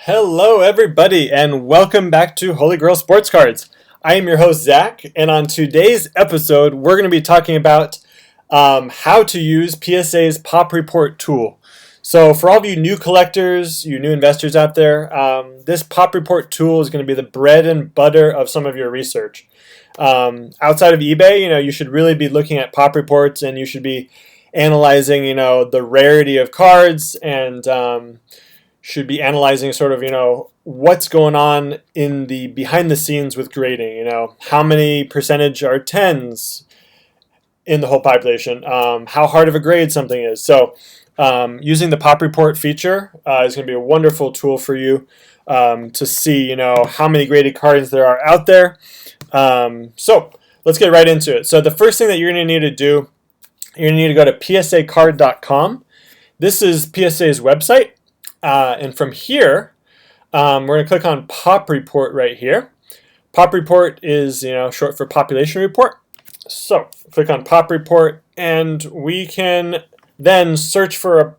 Hello, everybody, and welcome back to Holy Grail Sports Cards. I am your host, Zach, and on today's episode, we're going to be talking about how to use PSA's Pop Report tool. So, for all of you new collectors, you new investors out there, this Pop Report tool is going to be the bread and butter of some of your research. Outside of eBay, you should really be looking at Pop Reports, and you should be analyzing, the rarity of cards and should be analyzing sort of, what's going on in the behind the scenes with grading, how many percentage are 10s in the whole population, how hard of a grade something is. So using the Pop Report feature is going to be a wonderful tool for you to see, how many graded cards there are out there. So let's get right into it. So the first thing that you're going to need to do, you're going to need to go to psacard.com. This is PSA's website. And from here, we're going to click on Pop Report right here. Pop Report is, short for Population Report. So click on Pop Report, and we can then search for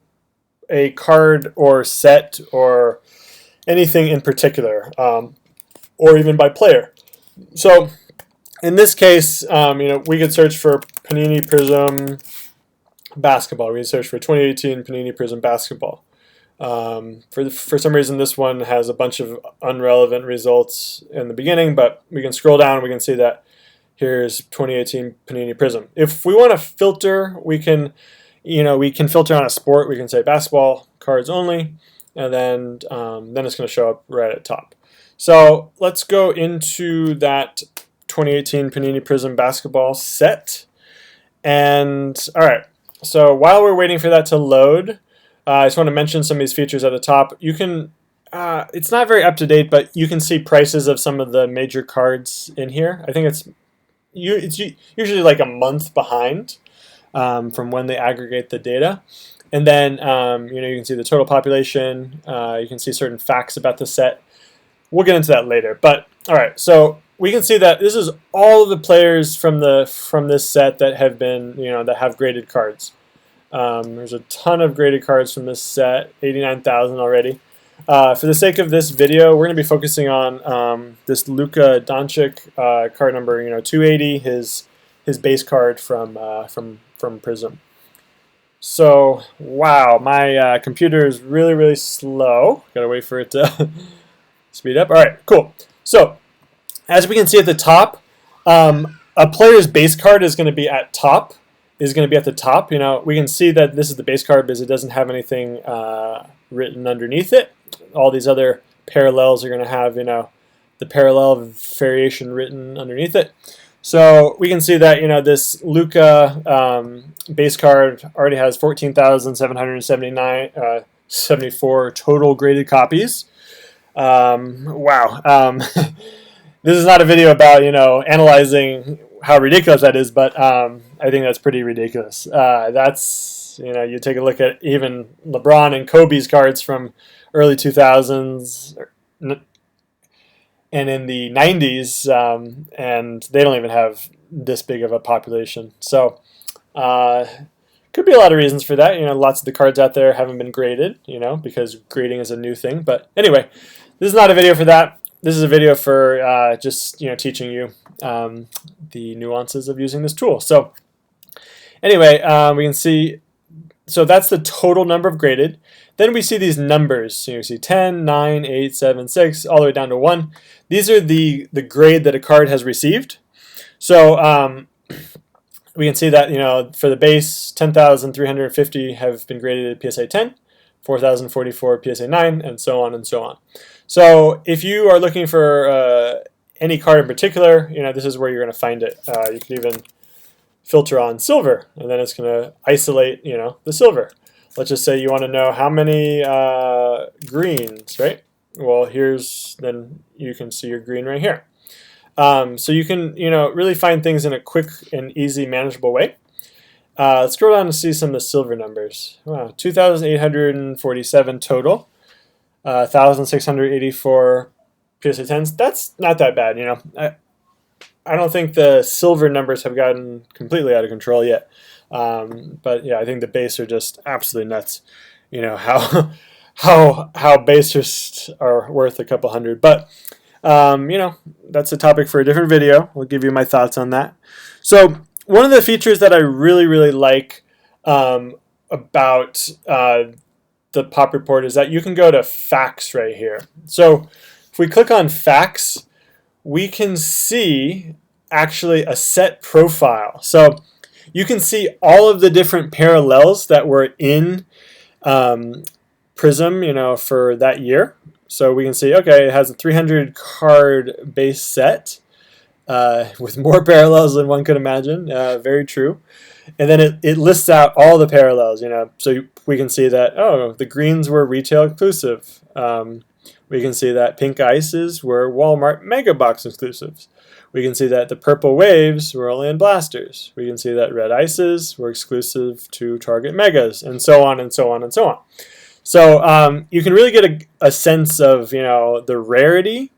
a card or set or anything in particular, or even by player. So in this case, we could search for Panini Prism Basketball. We can search for 2018 Panini Prism Basketball. For some reason, this one has a bunch of unrelevant results in the beginning, but we can scroll down and we can see that here's 2018 Panini Prism. If we want to filter, we can filter on a sport. We can say basketball cards only, and then it's going to show up right at top. So let's go into that 2018 Panini Prism basketball set. And all right, so while we're waiting for that to load, I just want to mention some of these features at the top. You can, it's not very up to date, but you can see prices of some of the major cards in here. I think it's usually like a month behind from when they aggregate the data. And then, you can see the total population. You can see certain facts about the set. We'll get into that later. But all right, so we can see that this is all of the players from this set that have been, that have graded cards. There's a ton of graded cards from this set, 89,000 already. For the sake of this video, we're going to be focusing on this Luka Doncic card number, 280, his base card from Prism. So, wow, my computer is really, really slow. Got to wait for it to speed up. All right, cool. So, as we can see at the top, a player's base card is going to be at top. Is going to be at the top. We can see that this is the base card because it doesn't have anything written underneath it. All these other parallels are going to have, the parallel variation written underneath it. So we can see that, this Luka base card already has 14,774 total graded copies. Wow. This is not a video about, analyzing how ridiculous that is, but I think that's pretty ridiculous. That's, you take a look at even LeBron and Kobe's cards from early 2000s and in the 90s, and they don't even have this big of a population. So could be a lot of reasons for that. Lots of the cards out there haven't been graded, because grading is a new thing. But anyway, this is not a video for that. This is a video for just teaching you the nuances of using this tool. So anyway, we can see, so that's the total number of graded. Then we see these numbers. You see 10, 9, 8, 7, 6, all the way down to 1. These are the grade that a card has received. So we can see that, for the base, 10,350 have been graded at PSA 10, 4,044 PSA 9, and so on and so on. So if you are looking for any card in particular, this is where you're going to find it. You can even filter on silver, and then it's going to isolate, the silver. Let's just say you want to know how many greens, right? Well, then you can see your green right here. So you can, really find things in a quick and easy, manageable way. Let's scroll down and see some of the silver numbers. Wow, 2,847 total. 1,684 PSA 10s. That's not that bad, I don't think the silver numbers have gotten completely out of control yet. But yeah, I think the base are just absolutely nuts. how base just are worth a couple hundred. But that's a topic for a different video. I'll give you my thoughts on that. So one of the features that I really like about the pop report is that you can go to facts right here. So if we click on facts, we can see actually a set profile. So you can see all of the different parallels that were in Prism, for that year. So we can see, okay, it has a 300 card base set with more parallels than one could imagine. Very true. And then it lists out all the parallels, so we can see that, the greens were retail exclusive. We can see that pink ices were Walmart Mega Box exclusives. We can see that the purple waves were only in blasters. We can see that red ices were exclusive to Target Megas, and so on and so on and so on. So you can really get a sense of, the rarity.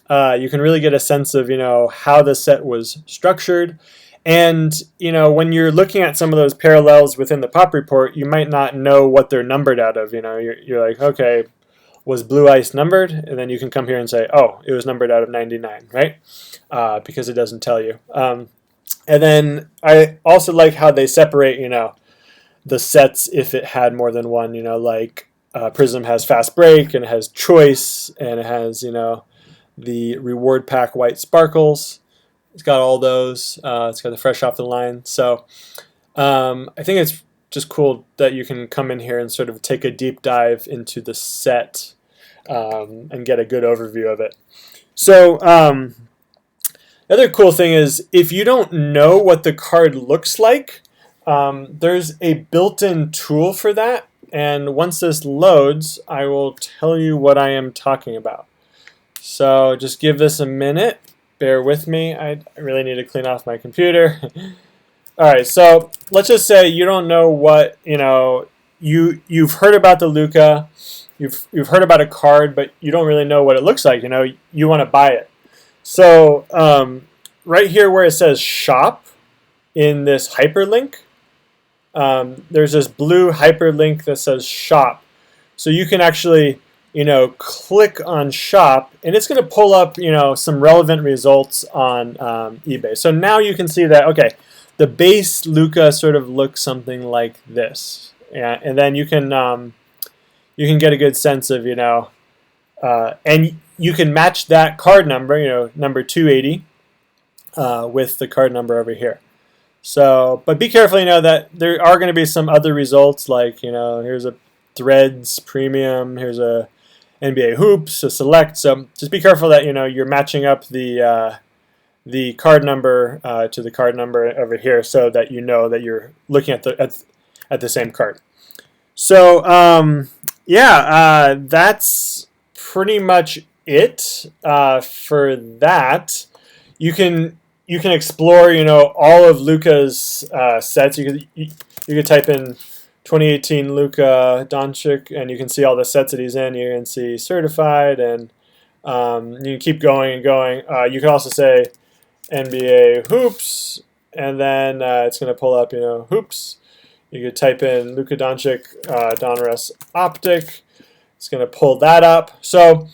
You can really get a sense of, how the set was structured. And, when you're looking at some of those parallels within the pop report, you might not know what they're numbered out of. You're like, okay, was blue ice numbered? And then you can come here and say, oh, it was numbered out of 99, right? Because it doesn't tell you. And then I also like how they separate, the sets if it had more than one, like Prism has fast break, and it has choice, and it has, the reward pack white sparkles. It's got all those. It's got the fresh off the line. So I think it's just cool that you can come in here and sort of take a deep dive into the set and get a good overview of it. So the other cool thing is, if you don't know what the card looks like, there's a built-in tool for that. And once this loads, I will tell you what I am talking about. So just give this a minute. Bear with me. I really need to clean off my computer. All right, so let's just say you don't know what, you've heard about the Luka, you've heard about a card, but you don't really know what it looks like. You want to buy it. So right here where it says shop in this hyperlink, there's this blue hyperlink that says shop. So you can actually click on shop, and it's going to pull up, some relevant results on eBay. So now you can see that, okay, the base Luka sort of looks something like this, and then you can get a good sense of, and you can match that card number, number 280, with the card number over here. So, but be careful, that there are going to be some other results, like, here's a Threads Premium, here's a NBA Hoops, a Select. So just be careful that you're matching up the card number to the card number over here, so that that you're looking at the same card. So that's pretty much it for that. You can explore all of Luka's sets. You could type in 2018 Luka Doncic, and you can see all the sets that he's in. You can see certified, and you can keep going and going. You can also say NBA Hoops, and then it's going to pull up, Hoops. You could type in Luka Doncic Donruss Optic. It's going to pull that up. So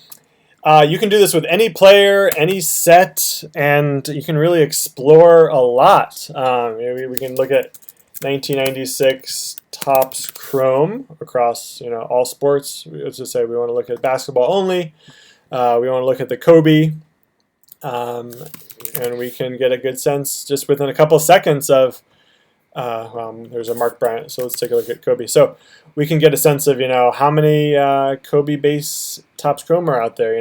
you can do this with any player, any set, and you can really explore a lot. We can look at 1996 Topps Chrome across all sports. Let's just say we want to look at basketball only. We want to look at the Kobe, and we can get a good sense just within a couple seconds of. There's a Mark Bryant, so let's take a look at Kobe. So we can get a sense of how many Kobe base Topps Chrome are out there.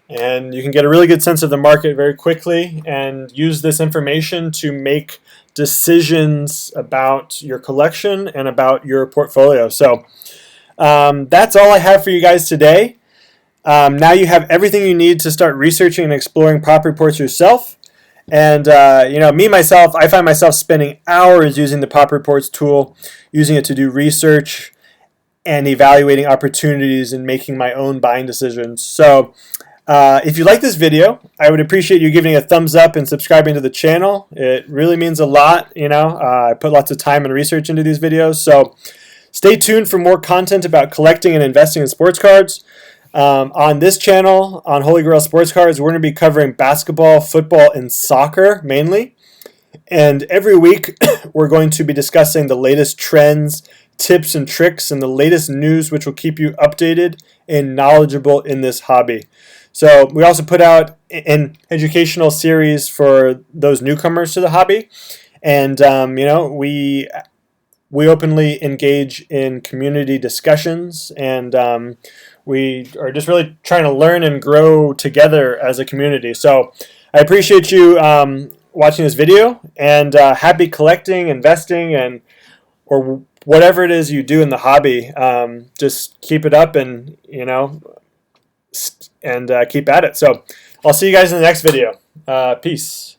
And you can get a really good sense of the market very quickly, and use this information to make decisions about your collection and about your portfolio. So that's all I have for you guys today. Now you have everything you need to start researching and exploring pop reports yourself. And myself, I find myself spending hours using the pop reports tool, using it to do research and evaluating opportunities and making my own buying decisions. So if you like this video, I would appreciate you giving a thumbs up and subscribing to the channel. It really means a lot. I put lots of time and research into these videos. So Stay tuned for more content about collecting and investing in sports cards. On this channel, on Holy Grail Sports Cards, we're going to be covering basketball, football, and soccer mainly. And every week, we're going to be discussing the latest trends, tips, and tricks, and the latest news, which will keep you updated and knowledgeable in this hobby. So we also put out an educational series for those newcomers to the hobby. And, we openly engage in community discussions, and we are just really trying to learn and grow together as a community. So I appreciate you watching this video, and happy collecting, investing, and or whatever it is you do in the hobby. Just keep it up, and keep at it. So I'll see you guys in the next video. Peace.